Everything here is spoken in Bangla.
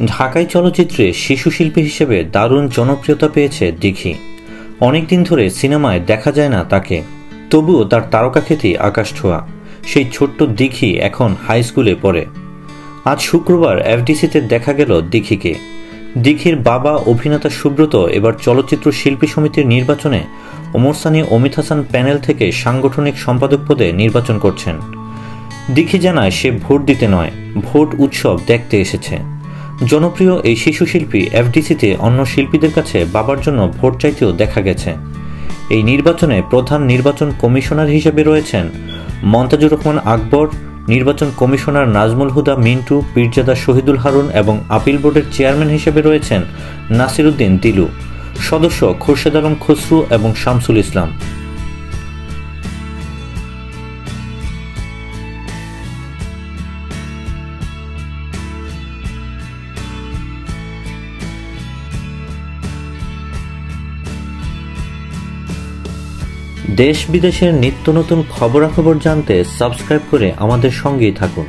ঢাকাই চলচ্চিত্রে শিশু শিল্পী হিসেবে দারুণ জনপ্রিয়তা পেয়েছে দিঘি। অনেকদিন ধরে সিনেমায় দেখা যায় না তাকে, তবুও তার তারকাখ্যাতি আকাশ ছোঁয়া। সেই ছোট্ট দিঘি এখন হাই স্কুলে পড়ে। আজ শুক্রবার এফডিসিতে দেখা গেল দিঘিকে। দিঘির বাবা অভিনেতা সুব্রত এবার চলচ্চিত্র শিল্পী সমিতির নির্বাচনে ওমর সানি অমিত হাসান প্যানেল থেকে সাংগঠনিক সম্পাদক পদে নির্বাচন করছেন। দিঘি জানায় সে ভোট দিতে নয়, ভোট উৎসব দেখতে এসেছে। জনপ্রিয় এই শিশু শিল্পী এফডিসিতে অন্য শিল্পীদের কাছে বাবার জন্য ভোট চাইতেও দেখা গেছে। এই নির্বাচনে প্রধান নির্বাচন কমিশনার হিসেবে রয়েছেন মন্তাজুর রহমান আকবর, নির্বাচন কমিশনার নাজমুল হুদা মিন্টু, পীরজাদা শহীদুল হারুন এবং আপিল বোর্ডের চেয়ারম্যান হিসেবে রয়েছেন নাসির উদ্দিন দিলু, সদস্য খোরশেদ আলম খসরু এবং শামসুল ইসলাম। দেশ বিদেশের নিত্য নতুন খবরাখবর জানতে সাবস্ক্রাইব করে আমাদের সঙ্গেই থাকুন।